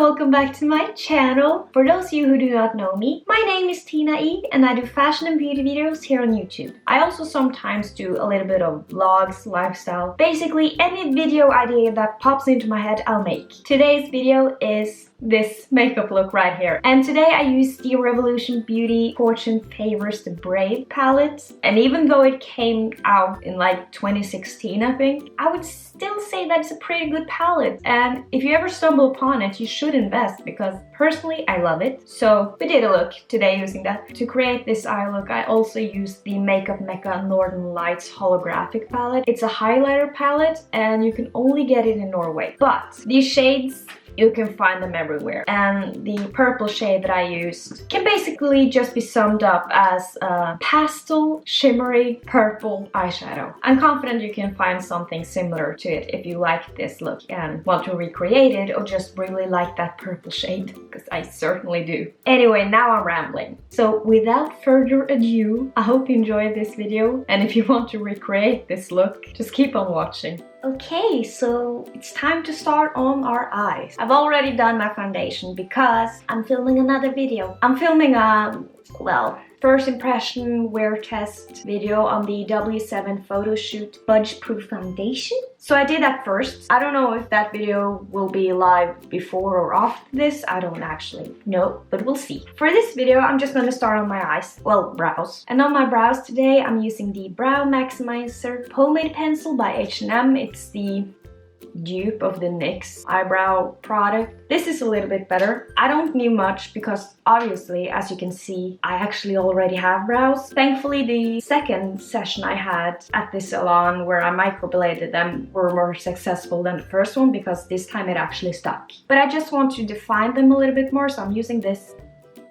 welcome back to my channel. For those of you who do not know me, my name is TinaE and I do fashion and beauty videos here on YouTube. I also sometimes do a little bit of vlogs, lifestyle, basically any video idea that pops into my head I'll make. Today's video is this makeup look right here. And today I used the Revolution Beauty Fortune Favours the Brave palette. And even though it came out in like 2016, I think, I would still say that it's a pretty good palette. And if you ever stumble upon it, you should invest because personally I love it. So we did a look today using that. To create this eye look, I also used the Makeup Mecca Northern Lights holographic palette. It's a highlighter palette and you can only get it in Norway. But these shades, you can find them everywhere. And the purple shade that I used can basically just be summed up as a pastel, shimmery, purple eyeshadow. I'm confident you can find something similar to it if you like this look and want to recreate it or just really like that purple shade, because I certainly do. Anyway, now I'm rambling. So without further ado, I hope you enjoyed this video, and if you want to recreate this look, just keep on watching. Okay, so it's time to start on our eyes. I've already done my foundation because I'm filming another video. I'm filming a, well, first impression wear test video on the W7 photo shoot budge proof foundation. So I did that first. I don't know if that video will be live before or after this. I don't actually know, but we'll see. For this video, I'm just going to start on my eyes, well, brows. And on my brows today, I'm using the Brow Maximizer pomade pencil by H&M. It's the dupe of the NYX eyebrow product. This is a little bit better. I don't need much because obviously, as you can see, I actually already have brows. Thankfully, the second session I had at the salon where I microbladed them were more successful than the first one because this time it actually stuck. But I just want to define them a little bit more, so I'm using this.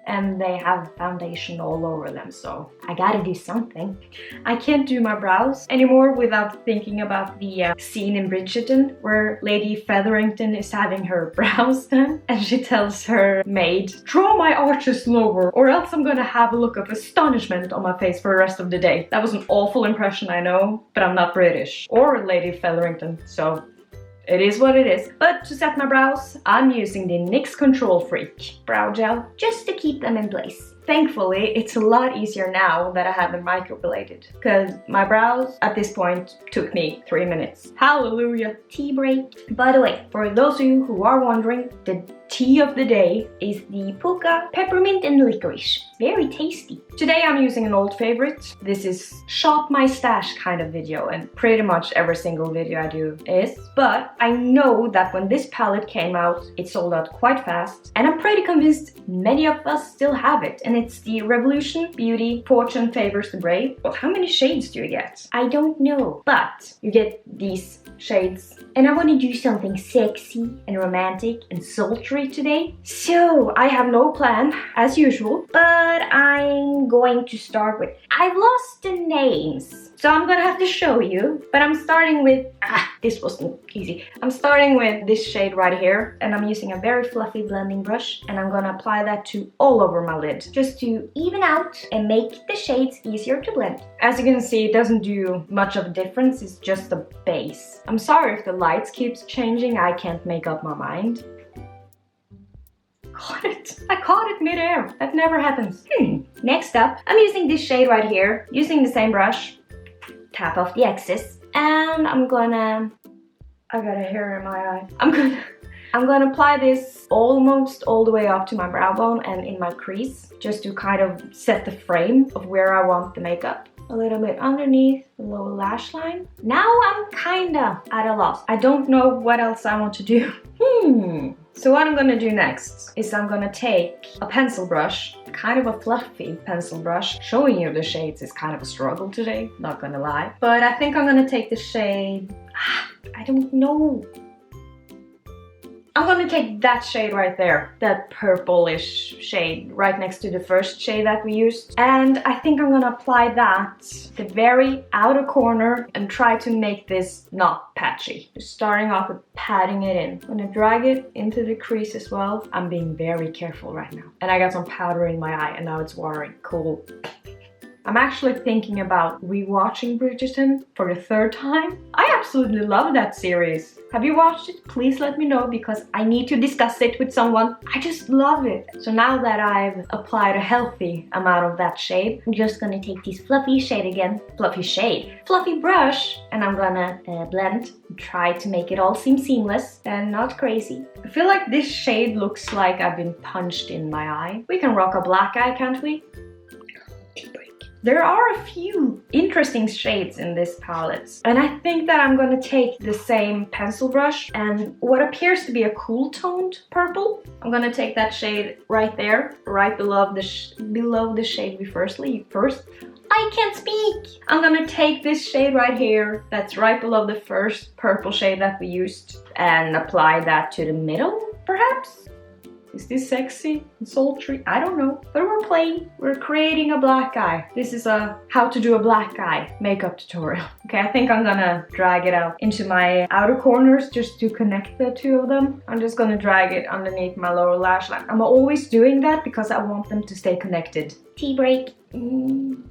And they have foundation all over them, so I gotta do something. I can't do my brows anymore without thinking about the scene in Bridgerton where Lady Featherington is having her brows done and she tells her maid, "Draw my arches lower or else I'm gonna have a look of astonishment on my face for the rest of the day." That was an awful impression, I know, but I'm not British or Lady Featherington, so it is what it is. But to set my brows, I'm using the NYX Control Freak brow gel just to keep them in place. Thankfully, it's a lot easier now that I haven't microbladed, because my brows at this point took me 3 minutes. Hallelujah! Tea break. By the way, for those of you who are wondering, the tea of the day is the Pukka Peppermint and Liquorice. Very tasty. Today I'm using an old favorite. This is shop my stash kind of video, and pretty much every single video I do is. But I know that when this palette came out, it sold out quite fast, and I'm pretty convinced many of us still have it. And it's the Revolution Beauty Fortune Favours the Brave. Well, how many shades do you get? I don't know, but you get these shades. And I want to do something sexy and romantic and sultry today. So I have no plan as usual, but I'm going to start with, I've lost the names, so I'm gonna have to show you, but I'm starting with, this wasn't easy. I'm starting with this shade right here, and I'm using a very fluffy blending brush, and I'm gonna apply that to all over my lid, just to even out and make the shades easier to blend. As you can see, it doesn't do much of a difference, it's just the base. I'm sorry if the lights keeps changing, I can't make up my mind. Caught it! I caught it mid-air. That never happens. Next up, I'm using this shade right here, using the same brush. Tap off the excess, and I got a hair in my eye. I'm gonna apply this almost all the way up to my brow bone and in my crease, just to kind of set the frame of where I want the makeup. A little bit underneath the lower lash line. Now I'm kinda at a loss. I don't know what else I want to do. So what I'm gonna do next is I'm gonna take a pencil brush, kind of a fluffy pencil brush. Showing you the shades is kind of a struggle today, not gonna lie. But I think I'm gonna take the shade, I don't know. I'm gonna take that shade right there, that purplish shade right next to the first shade that we used. And I think I'm gonna apply that to the very outer corner and try to make this not patchy. Just starting off with patting it in. I'm gonna drag it into the crease as well. I'm being very careful right now. And I got some powder in my eye and now it's watering. Cool. I'm actually thinking about rewatching Bridgerton for the third time. I absolutely love that series. Have you watched it? Please let me know because I need to discuss it with someone. I just love it. So now that I've applied a healthy amount of that shade, I'm just gonna take this fluffy brush, and I'm gonna blend and try to make it all seem seamless and not crazy. I feel like this shade looks like I've been punched in my eye. We can rock a black eye, can't we? Tea break. There are a few interesting shades in this palette, and I think that I'm gonna take the same pencil brush and what appears to be a cool toned purple. I'm gonna take that shade right there, right below the shade we first. I can't speak! I'm gonna take this shade right here, that's right below the first purple shade that we used, and apply that to the middle, perhaps? Is this sexy and sultry? I don't know. But we're playing. We're creating a black eye. This is a how to do a black eye makeup tutorial. Okay, I think I'm gonna drag it out into my outer corners just to connect the two of them. I'm just gonna drag it underneath my lower lash line. I'm always doing that because I want them to stay connected. Tea break.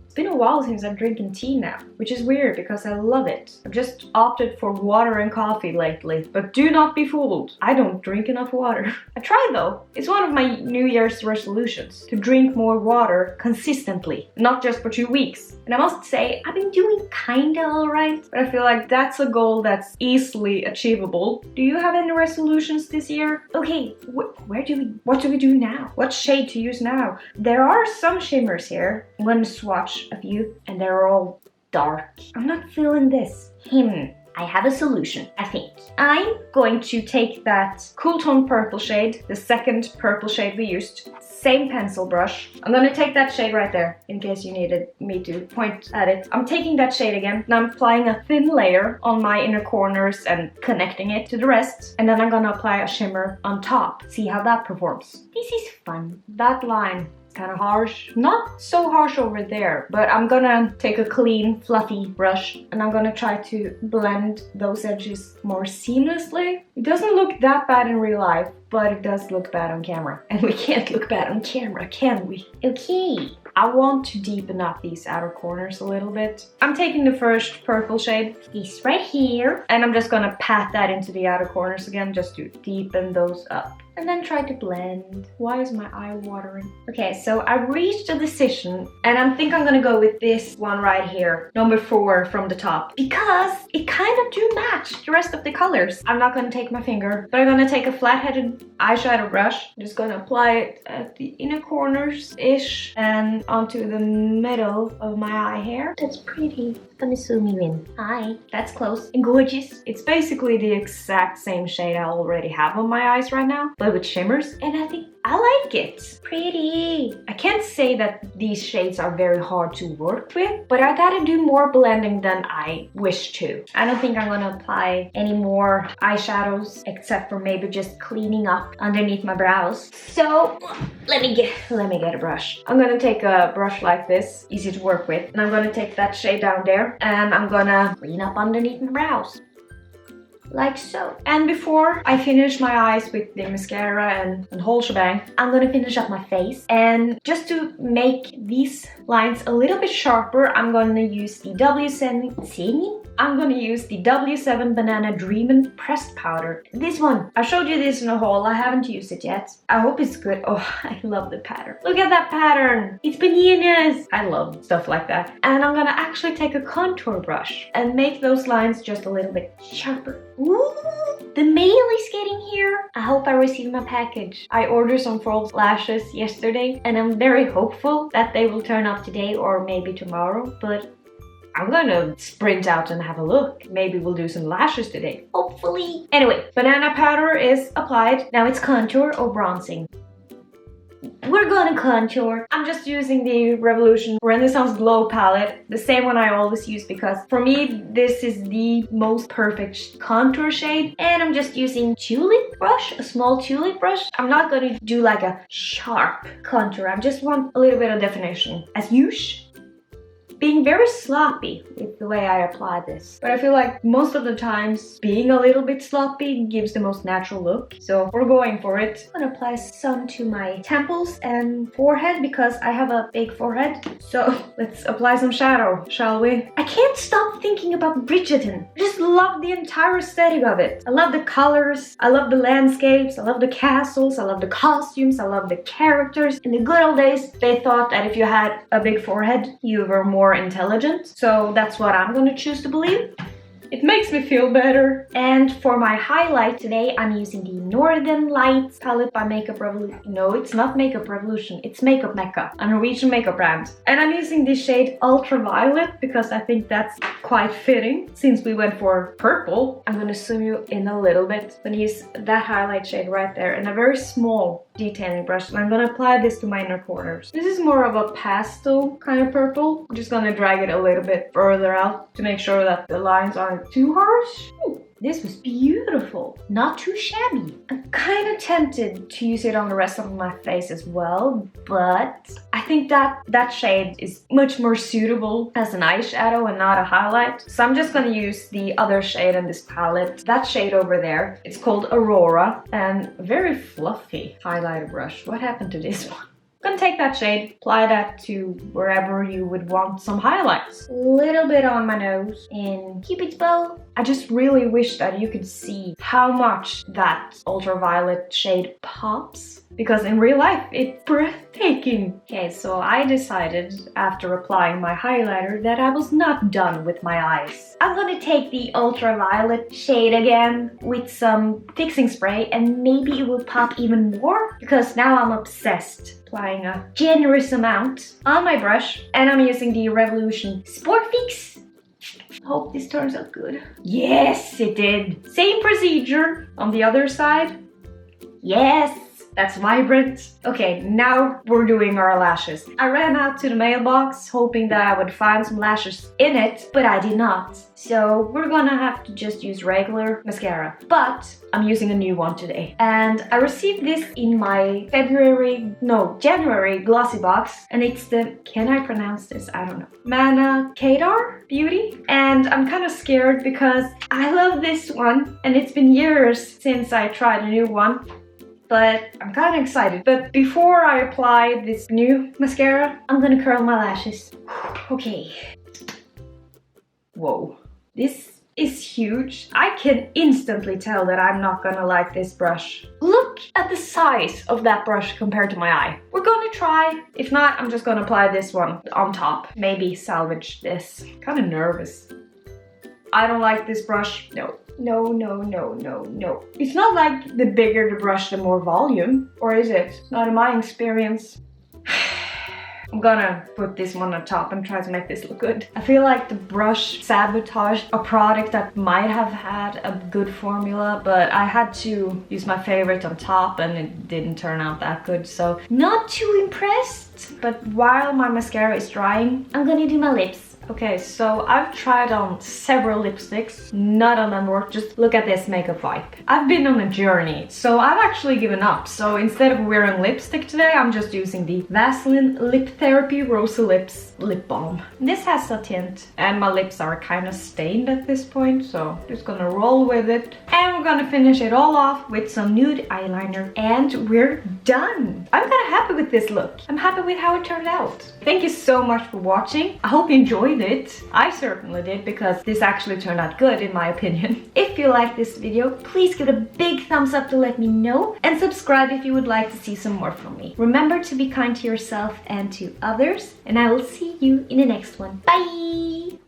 It's been a while since I'm drinking tea now, which is weird because I love it. I've just opted for water and coffee lately, but do not be fooled. I don't drink enough water. I try though. It's one of my New Year's resolutions to drink more water consistently, not just for 2 weeks. And I must say, I've been doing kinda alright, but I feel like that's a goal that's easily achievable. Do you have any resolutions this year? Okay, what do we do now? What shade to use now? There are some shimmers here. I'm gonna swatch a few, and they're all dark. I'm not feeling this. I have a solution, I think. I'm going to take that cool tone purple shade, the second purple shade we used, same pencil brush. I'm gonna take that shade right there, in case you needed me to point at it. I'm taking that shade again, and I'm applying a thin layer on my inner corners and connecting it to the rest. And then I'm gonna apply a shimmer on top. See how that performs. This is fun. That line kind of harsh. Not so harsh over there, but I'm gonna take a clean, fluffy brush and I'm gonna try to blend those edges more seamlessly. It doesn't look that bad in real life, but it does look bad on camera. And we can't look bad on camera, can we? Okay. I want to deepen up these outer corners a little bit. I'm taking the first purple shade, this right here, and I'm just gonna pat that into the outer corners again just to deepen those up. And then try to blend. Why is my eye watering? Okay, so I reached a decision and I think I'm gonna go with this one right here, number 4 from the top, because it kind of do match the rest of the colors. I'm not gonna take my finger, but I'm gonna take a flat-headed eyeshadow brush. I'm just gonna apply it at the inner corners-ish and onto the middle of my eye hair. That's pretty. Gonna zoom you in. Hi. That's close and gorgeous. It's basically the exact same shade I already have on my eyes right now, but with shimmers, and I think I like it. Pretty. I can't say that these shades are very hard to work with, but I gotta do more blending than I wish to. I don't think I'm gonna apply any more eyeshadows except for maybe just cleaning up underneath my brows. So let me get a brush. I'm gonna take a brush like this, easy to work with, and I'm gonna take that shade down there and I'm gonna clean up underneath my brows. Like so. And before I finish my eyes with the mascara and whole shebang, I'm gonna finish up my face. And just to make these lines a little bit sharper, I'm gonna use the W7 Banana Dreamin' pressed powder. This one, I showed you this in a haul. I haven't used it yet. I hope it's good. Oh, I love the pattern. Look at that pattern. It's bananas. I love stuff like that. And I'm gonna actually take a contour brush and make those lines just a little bit sharper. Ooh, the mail is getting here. I hope I receive my package. I ordered some false lashes yesterday and I'm very hopeful that they will turn up today or maybe tomorrow, but I'm gonna sprint out and have a look. Maybe we'll do some lashes today. Hopefully. Anyway, banana powder is applied. Now it's contour or bronzing. We're gonna contour. I'm just using the Revolution Renaissance Glow palette, the same one I always use because for me this is the most perfect contour shade. And I'm just using tulip brush, a small tulip brush. I'm not gonna do like a sharp contour. I just want a little bit of definition as usual. being very sloppy with the way I apply this. But I feel like most of the times being a little bit sloppy gives the most natural look. So we're going for it. I'm gonna apply some to my temples and forehead because I have a big forehead. So let's apply some shadow, shall we? I can't stop thinking about Bridgerton. I just love the entire aesthetic of it. I love the colors, I love the landscapes, I love the castles, I love the costumes, I love the characters. In the good old days, they thought that if you had a big forehead, you were more intelligent. So that's what I'm gonna choose to believe. It makes me feel better. And for my highlight today, I'm using the Northern Lights palette by Makeup Revolution. No, it's not Makeup Revolution, it's Makeup Mecca, a Norwegian makeup brand. And I'm using this shade Ultraviolet because I think that's quite fitting. Since we went for purple, I'm gonna zoom you in a little bit. I'm gonna use that highlight shade right there and a very small detailing brush. And I'm gonna apply this to my inner corners. This is more of a pastel kind of purple. I'm just gonna drag it a little bit further out to make sure that the lines aren't too harsh. Ooh, this was beautiful. Not too shabby. I'm kind of tempted to use it on the rest of my face as well, but I think that shade is much more suitable as an eyeshadow and not a highlight. So I'm just gonna use the other shade in this palette. That shade over there. It's called Aurora and very fluffy highlighter brush. What happened to this one? I'm gonna take that shade, apply that to wherever you would want some highlights. A little bit on my nose and Cupid's bow. I just really wish that you could see how much that ultraviolet shade pops, because in real life it's breathtaking. Okay, so I decided after applying my highlighter that I was not done with my eyes. I'm gonna take the ultraviolet shade again with some fixing spray and maybe it will pop even more because now I'm obsessed. Applying a generous amount on my brush and I'm using the Revolution Sport Fix. Hope this turns out good. Yes, it did. Same procedure on the other side. Yes, that's vibrant. Okay, now we're doing our lashes. I ran out to the mailbox hoping that I would find some lashes in it, but I did not. So we're gonna have to just use regular mascara. But I'm using a new one today. And I received this in my January glossy box. And it's the, can I pronounce this? I don't know. Mana Kadar Beauty. And I'm kind of scared because I love this one. And it's been years since I tried a new one. But I'm kind of excited. But before I apply this new mascara, I'm gonna curl my lashes. Okay. Whoa. This is huge. I can instantly tell that I'm not gonna like this brush. Look at the size of that brush compared to my eye. We're gonna try. If not, I'm just gonna apply this one on top. Maybe salvage this. Kind of nervous. I don't like this brush. No. No, no, no, no, no. It's not like the bigger the brush, the more volume. Or is it? Not in my experience. I'm gonna put this one on top and try to make this look good. I feel like the brush sabotaged a product that might have had a good formula, but I had to use my favorite on top and it didn't turn out that good, so not too impressed. But while my mascara is drying, I'm gonna do my lips. Okay, so I've tried on several lipsticks, none of them work. Just look at this makeup wipe. I've been on a journey, so I've actually given up. So instead of wearing lipstick today, I'm just using the Vaseline Lip Therapy Rosy Lips Lip Balm. This has a tint, and my lips are kind of stained at this point, so just gonna roll with it. And we're gonna finish it all off with some nude eyeliner, and we're done. I'm kind of happy with this look. I'm happy with how it turned out. Thank you so much for watching. I hope you enjoyed it. I certainly did, because this actually turned out good in my opinion. If you like this video, please give it a big thumbs up to let me know, and subscribe if you would like to see some more from me. Remember to be kind to yourself and to others, and I will see you in the next one. Bye!